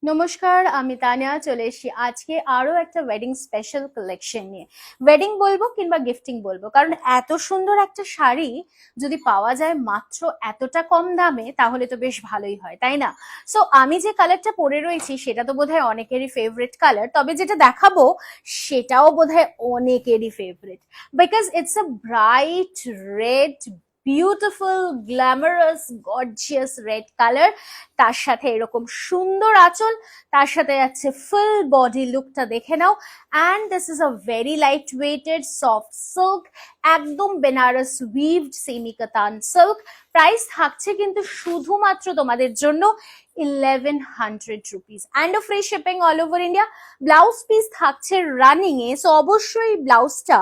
নমস্কার, আমি তানিয়া চলে এসেছি আজকে আরো একটা ওয়েডিং স্পেশাল কালেকশন নিয়ে। ওয়েডিং বলবো কিংবা গিফটিং বলবো, কারণ এত সুন্দর একটা শাড়ি যদি পাওয়া যায় মাত্র এতটা কম দামে তাহলে তো বেশ ভালোই হয়, তাই না? সো আমি যে কালারটা পরে রয়েছি সেটা তো বোধহয় অনেকেরই ফেভারিট কালার, তবে যেটা দেখাবো সেটাও বোধহয় অনেকেরই favourite, because it's a bright red, beautiful, glamorous, gorgeous red colour. তার সাথে এরকম সুন্দর আঁচল, তার সাথে যাচ্ছে ফুল বডি লুকটা দেখে নাও। And this is a very light weighted soft silk, একদম বেনারস উইভড সেমি কাতান সিল্ক। প্রাইস থাকছে কিন্তু শুধুমাত্র তোমাদের জন্য 1100 rupees and free shipping all over India. Blouse piece থাকছে রানিং এ, সো অবশ্যই ব্লাউজটা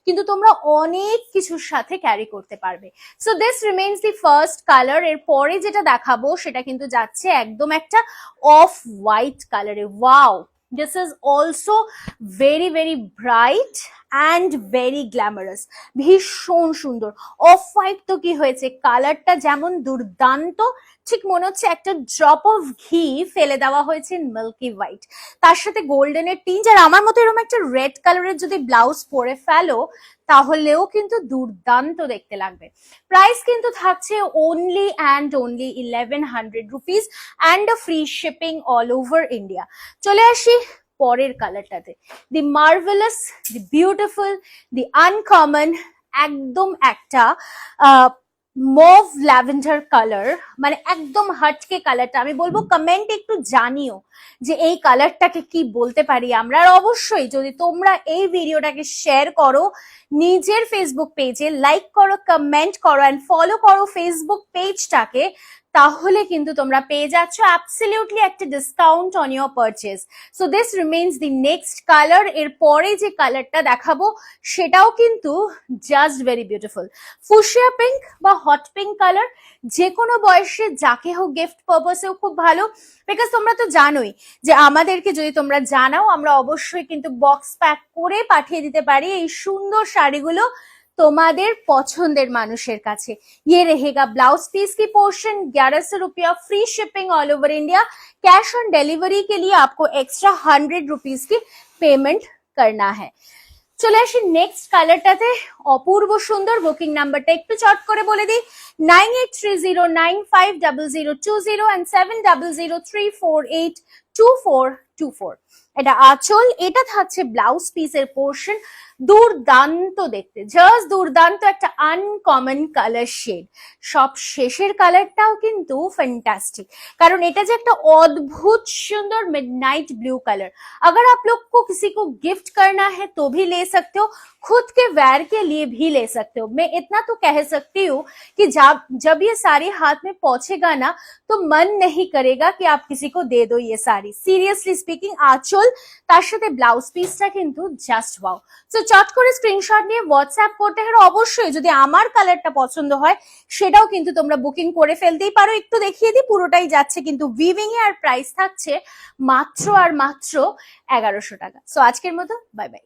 কিন্তু তোমরা অনেক কিছুর সাথে ক্যারি করতে পারবে। So this remains the first colour. এর পরে যেটা দেখাবো সেটা কিন্তু যাচ্ছে একদম একটা অফ হোয়াইট কালারে। Wow, this is also very very bright and very glamorous, ভীষণ সুন্দর। অফ হোয়াইট তো কি হয়েছে, কালারটা যেমন দুর্দান্ত, ঠিক মনে হচ্ছে একটা ড্রপ অফ ঘি ফেলে দেওয়া হয়েছে মিল্কি হোয়াইট, তার সাথে গোল্ডেনের টিঞ্জ। আর আমার মতো এরকম একটা রেড কালারের যদি ব্লাউজ পরে ফেলো তাহলেও কিন্তু দুর্দান্ত দেখতে লাগবে। প্রাইস কিন্তু থাকছে only and only 1100 rupees and free shipping all over India. চলে আসি পরের কালারটাতে। The marvellous, the beautiful, the uncommon, একদম একটা মভ ল্যাভেন্ডার কালার, মানে একদম হটকে কালারটা। আমি বলবো কমেন্ট একটু জানিও যে এই কালারটাকে কি বলতে পারি আমরা। আর অবশ্যই যদি তোমরা এই ভিডিওটাকে শেয়ার করো নিজের ফেসবুক পেজে, লাইক করো, কমেন্ট করো অ্যান্ড ফলো করো ফেসবুক পেজটাকে, তাহলে কিন্তু তোমরা পেয়ে যাচ্ছ অ্যাবসলিউটলি একটা discount on your purchase. So this remains the next colour. এর পরে যে কালারটা দেখাবো সেটাও কিন্তু just very beautiful, fuchsia pink বা হট পিঙ্ক কালার। যে কোনো বয়সে যাকে হোক গিফট পারপাসেও খুব ভালো, বিকজ তোমরা তো জানোই যে আমাদেরকে যদি তোমরা জানাও আমরা অবশ্যই কিন্তু বক্স প্যাক করে পাঠিয়ে দিতে পারি এই সুন্দর শাড়িগুলো তোমাদের পছন্দের মানুষের কাছে। ये रहेगा ब्लाउज पीस की पोर्शन, 1100 रुपया, free shipping all over India. Cash on delivery के लिए आपको एक्स्ट्रा 100 रुपीज की पेमेंट करना है। চলে আসি নেক্সট কালারটাতে, অপূর্ব সুন্দর। বুকিং নাম্বারটা একটু চট করে বলে দিই, 9830950020 and 7003482424। এটা আঁচল, এটা থাকছে ব্লাউজ পিসের পোর্শন। দুর্দান্ত দেখতে, জাস্ট দুর্দান্ত, একটা আনকমন কালার শেড। সব শেষের কালারটাও কিন্তু ফ্যান্টাস্টিক, কারণ এটা যে একটা অদ্ভুত সুন্দর मिडनाइट ब्लू कलर। अगर आप लोग को किसी को गिफ्ट करना है तो भी ले सकते हो, खुद के वेयर के लिए भी ले सकते हो। मैं इतना तो कह सकती हूँ कि जब ये साड़ी हाथ में पहुंचेगा ना तो मन नहीं करेगा कि आप किसी को दे दो ये साड़ी। सीरियसली स्पीकिंग, आंचल তার সাথে ব্লাউজ পিসটা কিন্তু জাস্ট ওয়াও। সো চট করে স্ক্রিনশট নিয়ে হোয়াটসঅ্যাপ করতে হবে। অবশ্যই যদি আমার কালারটা পছন্দ হয় সেটাও কিন্তু তোমরা বুকিং করে ফেলতেই পারো। একটু দেখিয়ে দিই, পুরোটাই যাচ্ছে কিন্তু উইভিং এ, আর প্রাইস থাকছে মাত্র আর মাত্র 1100 টাকা। সো আজকের মতো বাই বাই।